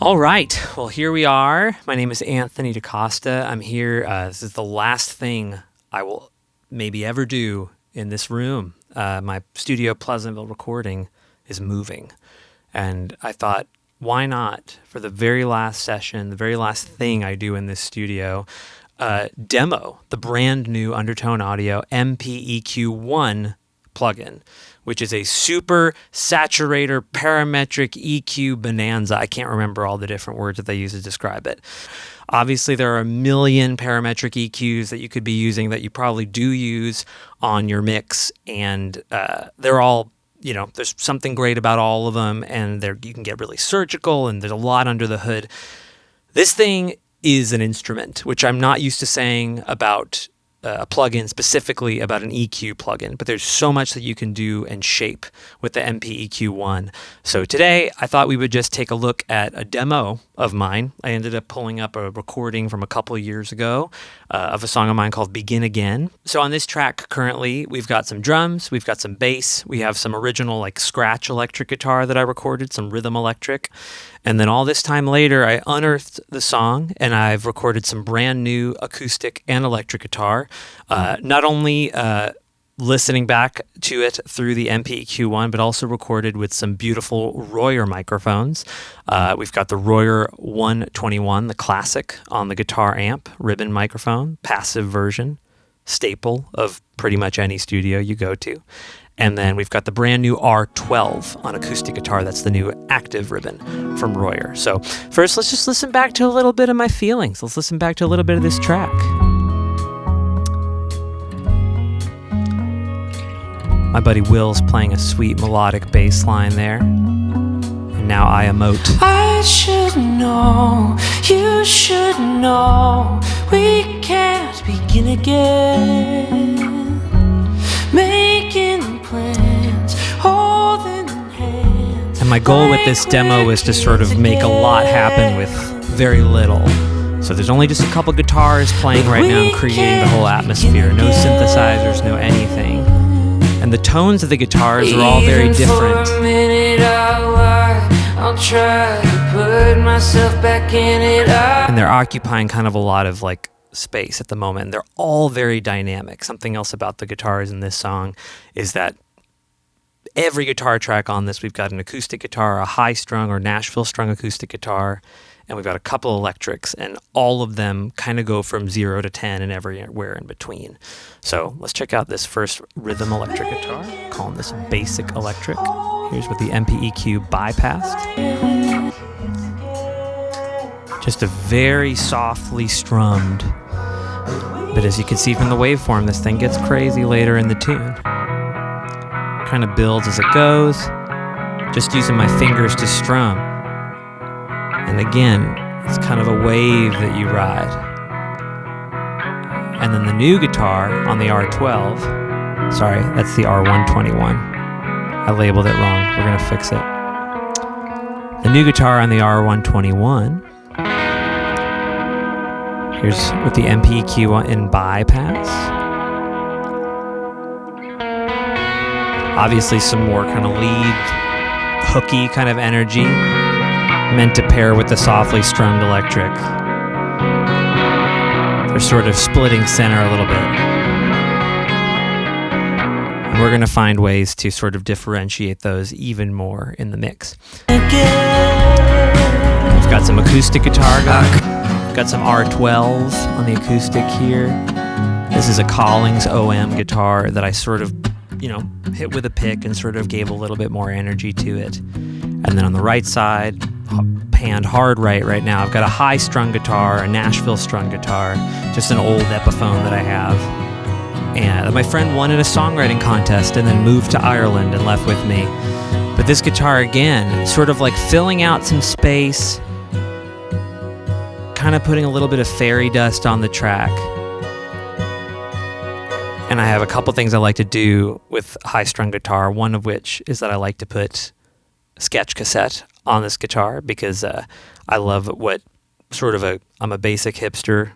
All right. Well, here we are. My name is Anthony DaCosta. I'm here. This is the last thing I will maybe ever do in this room. My studio Pleasantville recording is moving. And I thought, why not, for the very last session, the very last thing I do in this studio, demo the brand new Undertone Audio MPEQ1 plugin, which is a super saturator parametric EQ bonanza. I can't remember all the different words that they use to describe it. Obviously, there are a million parametric EQs that you could be using that you probably do use on your mix, and they're all, there's something great about all of them, and you can get really surgical, and there's a lot under the hood. This thing is an instrument, which I'm not used to saying about a plugin, specifically about an EQ plugin, but there's so much that you can do and shape with the MPEQ1. So today, I thought we would just take a look at a demo of mine. I ended up pulling up a recording from a couple of years ago of a song of mine called Begin Again. So on this track currently, we've got some drums, we've got some bass, we have some original scratch electric guitar that I recorded, some rhythm electric. And then all this time later, I unearthed the song, and I've recorded some brand new acoustic and electric guitar. Not only listening back to it through the MPEQ1, but also recorded with some beautiful Royer microphones. We've got the Royer 121, the classic, on the guitar amp, ribbon microphone, passive version, staple of pretty much any studio you go to. And then we've got the brand new R12 on acoustic guitar. That's the new active ribbon from Royer. So first, let's just listen back to a little bit of my feelings. Let's listen back to a little bit of this track. My buddy Will's playing a sweet melodic bass line there. And now I emote. I should know, you should know, we can't begin again. Making plans, holding hands. And my goal with this demo is to sort of make a lot happen with very little. So there's only just a couple guitars playing right now and creating the whole atmosphere. No synthesizers, no anything. And the tones of the guitars are all very different. I'll try to put myself back in it. And they're occupying kind of a lot of space at the moment. They're all very dynamic. Something else about the guitars in this song is that every guitar track on this, we've got an acoustic guitar, a high-strung or Nashville-strung acoustic guitar, and we've got a couple electrics, and all of them kind of go from 0 to 10 and everywhere in between. So let's check out this first rhythm electric guitar, calling this basic electric. Here's with the MPEQ bypassed. Just a very softly strummed, but as you can see from the waveform, this thing gets crazy later in the tune. Kind of builds as it goes, just using my fingers to strum. And again, it's kind of a wave that you ride. And then the new guitar on the R12, sorry, that's the R121. I labeled it wrong, we're gonna fix it. The new guitar on the R121, here's with the MPEQ in bypass. Obviously some more kind of lead, hooky kind of energy, meant to pair with the softly strummed electric. They're sort of splitting center a little bit. And we're going to find ways to sort of differentiate those even more in the mix. We've got some acoustic guitar going. We've got some R12s on the acoustic here. This is a Collings OM guitar that I sort of, hit with a pick and sort of gave a little bit more energy to it. And then on the right side, panned hard right now, I've got a high-strung guitar, a Nashville-strung guitar, just an old Epiphone that I have. And my friend won in a songwriting contest and then moved to Ireland and left with me. But this guitar, again, sort of filling out some space, kind of putting a little bit of fairy dust on the track. And I have a couple things I like to do with high-strung guitar, one of which is that I like to put a sketch cassette on this guitar because I love I'm a basic hipster,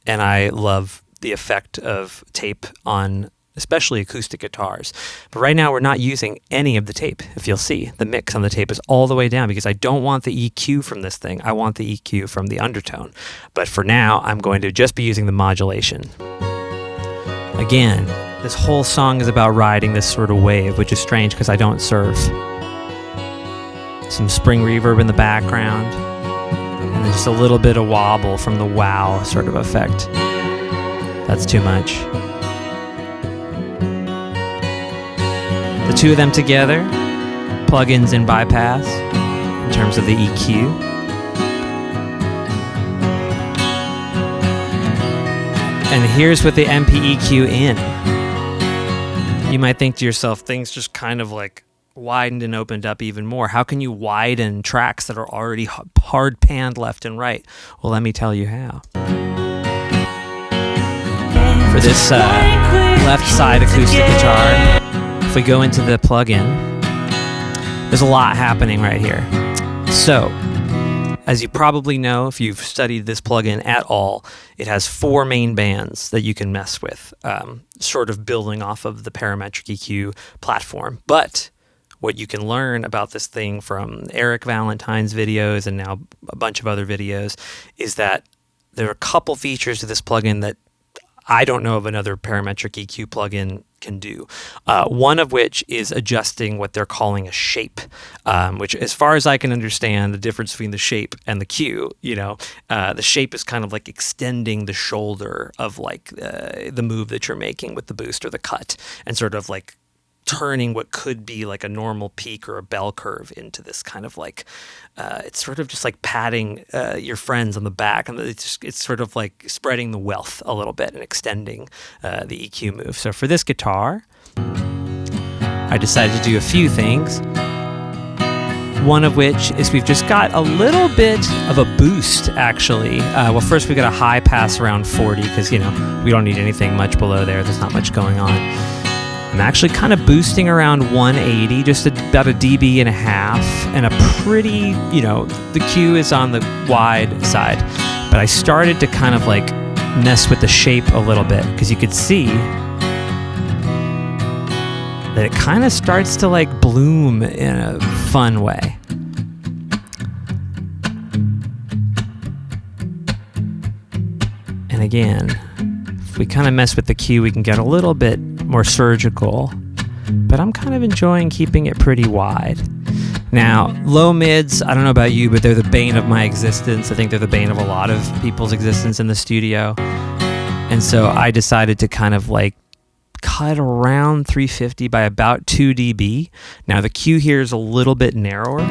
and I love the effect of tape on especially acoustic guitars. But right now we're not using any of the tape. If you'll see, the mix on the tape is all the way down because I don't want the EQ from this thing. I want the EQ from the undertone. But for now, I'm going to just be using the modulation. Again, this whole song is about riding this sort of wave, which is strange because I don't surf. Some spring reverb in the background, and then just a little bit of wobble from the wow sort of effect. That's too much. The two of them together, plugins and bypass in terms of the EQ. And here's with the MP-EQ in. You might think to yourself, things just kind of like widened and opened up even more. How can you widen tracks that are already hard panned left and right? Well, let me tell you how. For this left side acoustic guitar, if we go into the plugin, there's a lot happening right here. So, as you probably know, if you've studied this plugin at all, it has 4 main bands that you can mess with, sort of building off of the parametric EQ platform. But what you can learn about this thing from Eric Valentine's videos and now a bunch of other videos is that there are a couple features to this plugin that I don't know of another parametric EQ plugin can do. One of which is adjusting what they're calling a shape, which, as far as I can understand, the difference between the shape and the cue, the shape is kind of like extending the shoulder of like the move that you're making with the boost or the cut, and sort of like turning what could be like a normal peak or a bell curve into this kind of like, it's sort of just like patting your friends on the back, and it's sort of like spreading the wealth a little bit and extending the EQ move. So for this guitar, I decided to do a few things. One of which is we've just got a little bit of a boost, actually. Well, first we got a high pass around 40 because, we don't need anything much below there. There's not much going on. I'm actually kind of boosting around 180, just about a dB and a half, and a pretty, the Q is on the wide side, but I started to kind of like mess with the shape a little bit because you could see that it kind of starts to like bloom in a fun way. And again, if we kind of mess with the Q, we can get a little bit more surgical, but I'm kind of enjoying keeping it pretty wide. Now, low mids, I don't know about you, but they're the bane of my existence. I think they're the bane of a lot of people's existence in the studio. And so I decided to kind of like cut around 350 by about 2 dB. Now the Q here is a little bit narrower.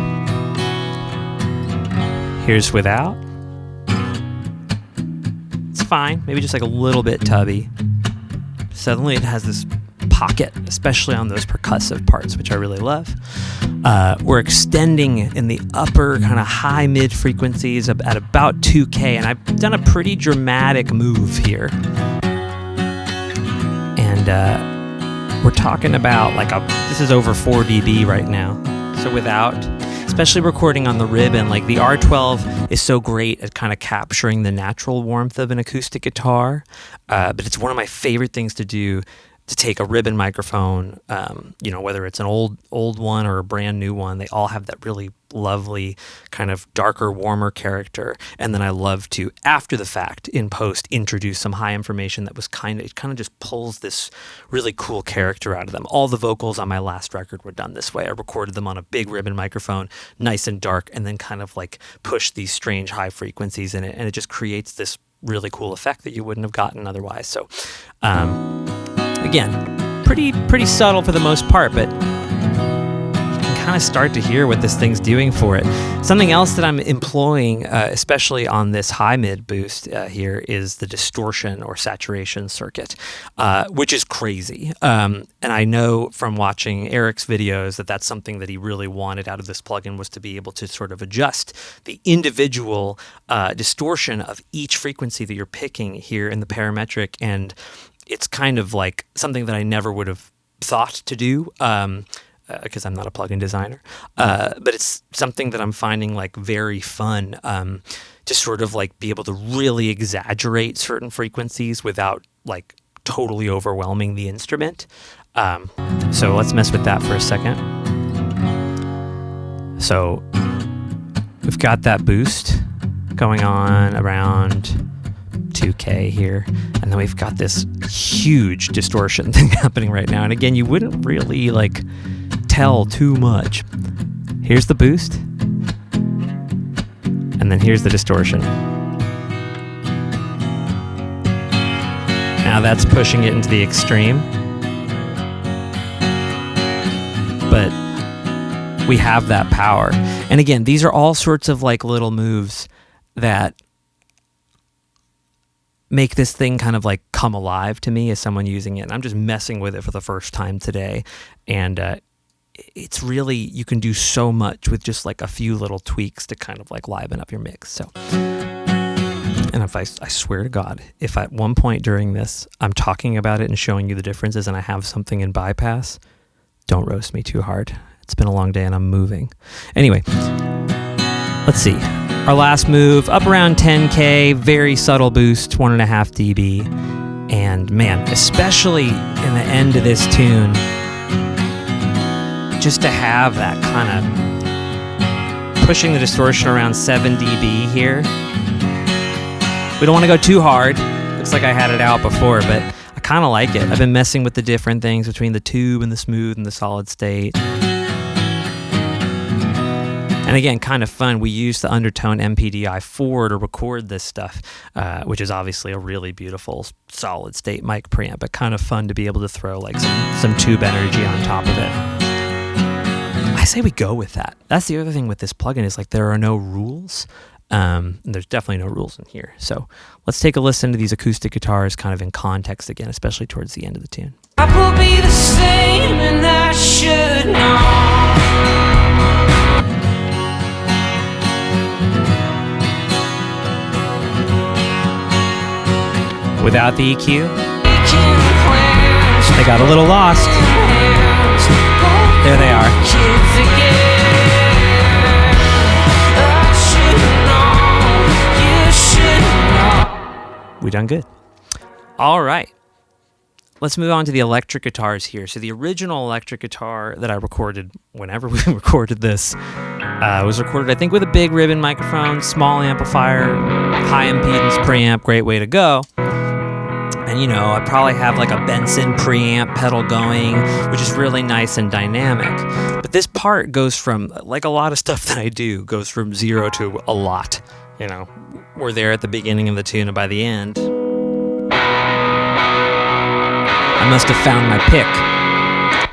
Here's without. It's fine, maybe just like a little bit tubby. Suddenly it has this pocket, especially on those percussive parts, which I really love. We're extending in the upper kind of high mid frequencies at about 2K, and I've done a pretty dramatic move here. And we're talking about like this is over 4 dB right now. So without, especially recording on the ribbon, like the R12 is so great at kind of capturing the natural warmth of an acoustic guitar, but it's one of my favorite things to do, to take a ribbon microphone, whether it's an old one or a brand new one. They all have that really lovely kind of darker, warmer character. And then I love to, after the fact, in post, introduce some high information that was kind of just pulls this really cool character out of them. All the vocals on my last record were done this way. I recorded them on a big ribbon microphone, nice and dark, and then kind of like push these strange high frequencies in it. And it just creates this really cool effect that you wouldn't have gotten otherwise. So, again, pretty subtle for the most part, but you can kind of start to hear what this thing's doing for it. Something else that I'm employing, especially on this high mid boost here, is the distortion or saturation circuit, which is crazy. And I know from watching Eric's videos that that's something that he really wanted out of this plugin, was to be able to sort of adjust the individual distortion of each frequency that you're picking here in the parametric. And it's kind of like something that I never would have thought to do because I'm not a plugin designer. But it's something that I'm finding like very fun to sort of like be able to really exaggerate certain frequencies without like totally overwhelming the instrument. So let's mess with that for a second. So we've got that boost going on around 2K here, and then we've got this huge distortion thing happening right now. And again, you wouldn't really like tell too much. Here's the boost, and then here's the distortion. Now that's pushing it into the extreme, but we have that power. And again, these are all sorts of like little moves that make this thing kind of like come alive to me as someone using it. And I'm just messing with it for the first time today. And it's really, you can do so much with just like a few little tweaks to kind of like liven up your mix. So, and if I swear to God, if at one point during this, I'm talking about it and showing you the differences and I have something in bypass, don't roast me too hard. It's been a long day and I'm moving. Anyway, let's see. Our last move, up around 10K, very subtle boost, 1.5 dB. And man, especially in the end of this tune, just to have that kind of pushing the distortion around 7 dB here. We don't want to go too hard. Looks like I had it out before, but I kind of like it. I've been messing with the different things between the tube and the smooth and the solid state. And again, kind of fun, we used the Undertone MPDI-4 to record this stuff, which is obviously a really beautiful solid state mic preamp, but kind of fun to be able to throw like some tube energy on top of it. I say we go with that. That's the other thing with this plugin is like there are no rules. And there's definitely no rules in here. So let's take a listen to these acoustic guitars kind of in context again, especially towards the end of the tune. I will be the same and I should know. Without the EQ, they got a little lost. There they are. We done good. All right. Let's move on to the electric guitars here. So the original electric guitar that I recorded whenever we recorded this was recorded, I think, with a big ribbon microphone, small amplifier, high impedance preamp, great way to go. And, you know, I probably have like a Benson preamp pedal going, which is really nice and dynamic. But this part goes from, like a lot of stuff that I do, goes from 0 to a lot. You know, we're there at the beginning of the tune, and by the end, I must have found my pick.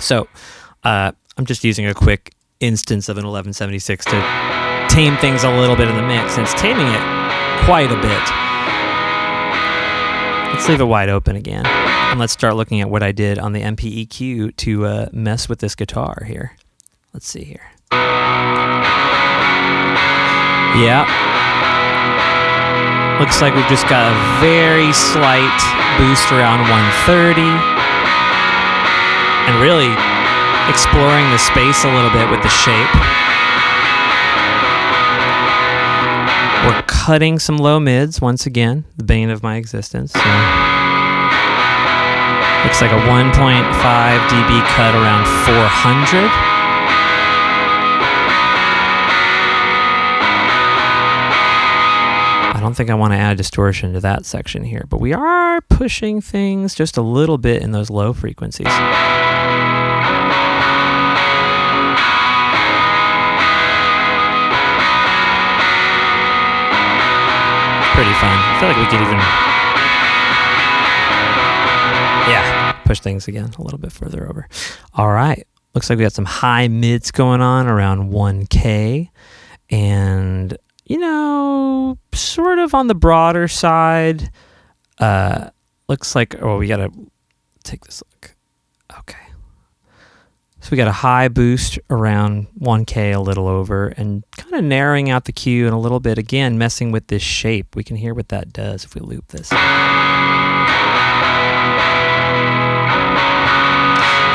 So, I'm just using a quick instance of an 1176 to tame things a little bit in the mix, and it's taming it quite a bit. Let's leave it wide open again, and let's start looking at what I did on the MPEQ to mess with this guitar here. Let's see here. Yeah. Looks like we've just got a very slight boost around 130, and really exploring the space a little bit with the shape. We're cutting some low mids once again, the bane of my existence. So looks like a 1.5 dB cut around 400. I don't think I want to add distortion to that section here, but we are pushing things just a little bit in those low frequencies. Pretty fun. I feel like we could even, push things again a little bit further over. All right. Looks like we got some high mids going on around 1K. And, you know, sort of on the broader side. Looks like, we got to take this look. Okay. So we got a high boost around 1K, a little over, and kind of narrowing out the Q in a little bit. Again, messing with this shape. We can hear what that does if we loop this.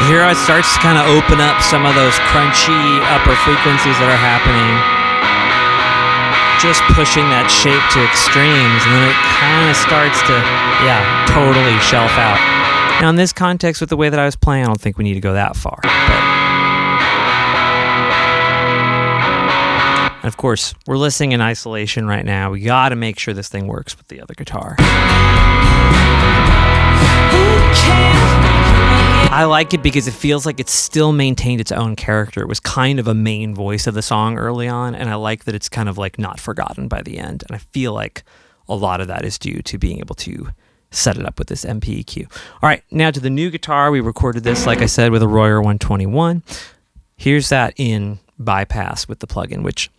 Here it starts to kind of open up some of those crunchy upper frequencies that are happening. Just pushing that shape to extremes, and then it kind of starts to, totally shelf out. Now, in this context, with the way that I was playing, I don't think we need to go that far. And of course, we're listening in isolation right now. We got to make sure this thing works with the other guitar. I like it because it feels like it's still maintained its own character. It was kind of a main voice of the song early on, and I like that it's kind of like not forgotten by the end. And I feel like a lot of that is due to being able to set it up with this MP EQ. All right, now to the new guitar. We recorded this, like I said, with a Royer 121. Here's that in bypass with the plugin, which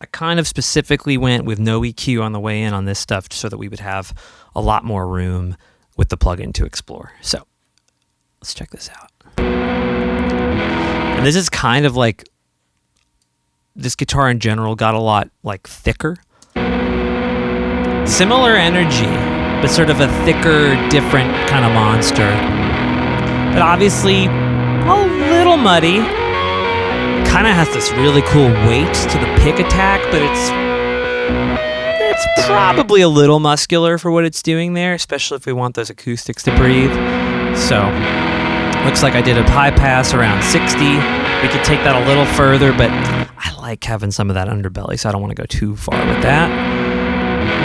I kind of specifically went with no EQ on the way in on this stuff so that we would have a lot more room with the plugin to explore. So let's check this out. And this is kind of like, this guitar in general got a lot like thicker. Similar energy, but sort of a thicker, different kind of monster. But obviously a little muddy. Kind of has this really cool weight to the pick attack, but it's probably a little muscular for what it's doing there, especially if we want those acoustics to breathe. So looks like I did a high pass around 60. We could take that a little further, but I like having some of that underbelly, so I don't want to go too far with that.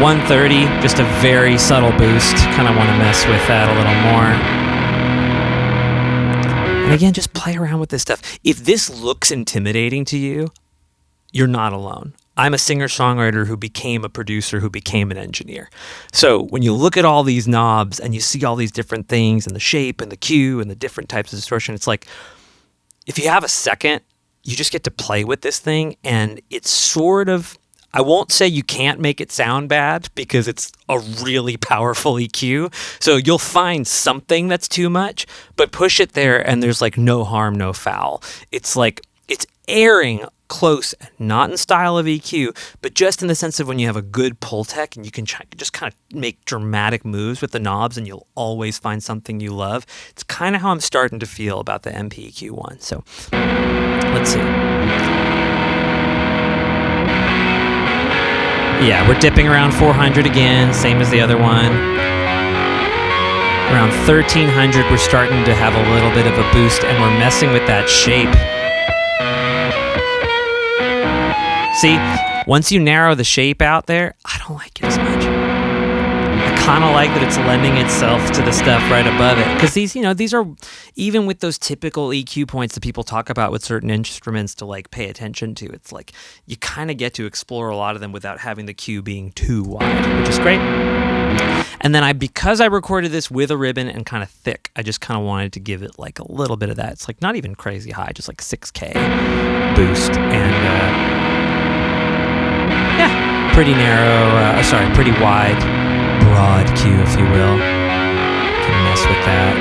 130, just a very subtle boost. Kind of want to mess with that a little more. And again, just play around with this stuff. If this looks intimidating to you, you're not alone. I'm a singer-songwriter who became a producer, who became an engineer. So when you look at all these knobs and you see all these different things and the shape and the cue and the different types of distortion, it's like, if you have a second, you just get to play with this thing, and it's sort of, I won't say you can't make it sound bad because it's a really powerful EQ. So you'll find something that's too much, but push it there and there's like no harm, no foul. It's like, it's airing close, not in style of EQ, but just in the sense of when you have a good pull tech and you can just kind of make dramatic moves with the knobs and you'll always find something you love. It's kind of how I'm starting to feel about the MP-EQ one. So let's see. Yeah, we're dipping around 400 again, same as the other one. Around 1300, we're starting to have a little bit of a boost, and we're messing with that shape. See, once you narrow the shape out there, I don't like it as much. I kind of like that it's lending itself to the stuff right above it. Because these are, even with those typical EQ points that people talk about with certain instruments to like pay attention to, it's like you kind of get to explore a lot of them without having the cue being too wide, which is great. And then because I recorded this with a ribbon and kind of thick, I just kind of wanted to give it like a little bit of that. It's like not even crazy high, just like 6K boost. And yeah, pretty narrow, pretty wide, broad cue, if you will. Can mess with that.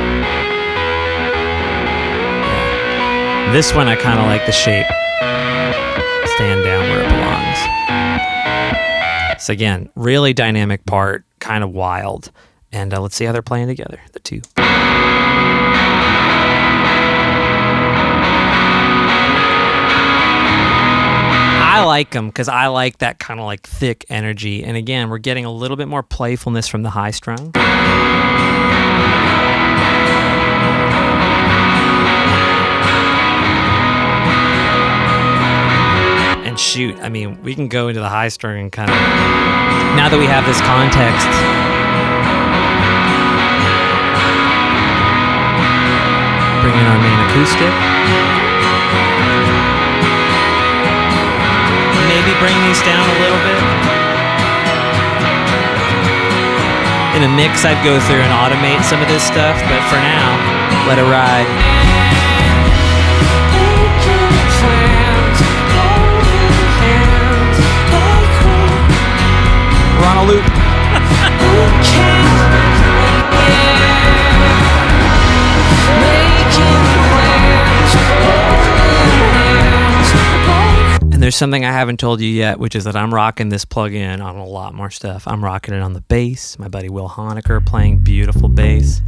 Yeah. This one, I kind of like the shape. Stand down where it belongs. So again, really dynamic part, kind of wild. And let's see how they're playing together, the two. I like them because I like that kind of like thick energy. And again, we're getting a little bit more playfulness from the high strung. And shoot, I mean, we can go into the high strung and kind of, now that we have this context, bring in our main acoustic. Maybe bring these down a little bit. In a mix, I'd go through and automate some of this stuff, but for now, let it ride. We're on a loop. And there's something I haven't told you yet, which is that I'm rocking this plug-in on a lot more stuff. I'm rocking it on the bass. My buddy Will Honecker playing beautiful bass.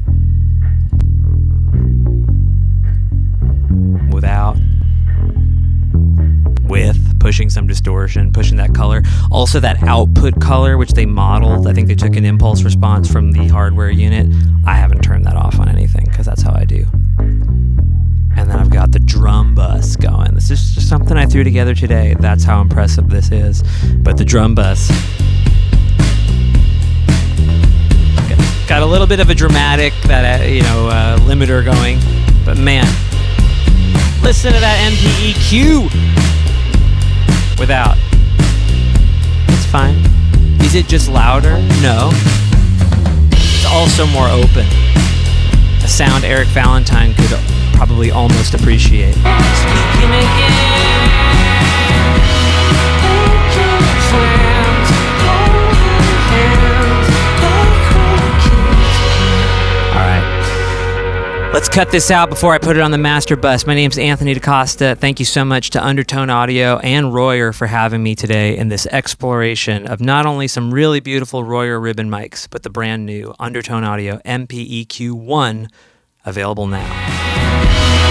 Without. With. pushing some distortion, pushing that color. Also that output color, which they modeled, I think they took an impulse response from the hardware unit. I haven't turned that off on anything because that's how I do. And then I've got the drum bus going. This is just something I threw together today. That's how impressive this is. But the drum bus got a little bit of a dramatic, limiter going. But man, listen to that MPEQ without. It's fine. Is it just louder? No. It's also more open. A sound Eric Valentine could probably almost appreciate. Speaking again, friends, holding hands, all right. Let's cut this out before I put it on the master bus. My name's Anthony DaCosta. Thank you so much to Undertone Audio and Royer for having me today in this exploration of not only some really beautiful Royer ribbon mics, but the brand new Undertone Audio MPEQ1, available now.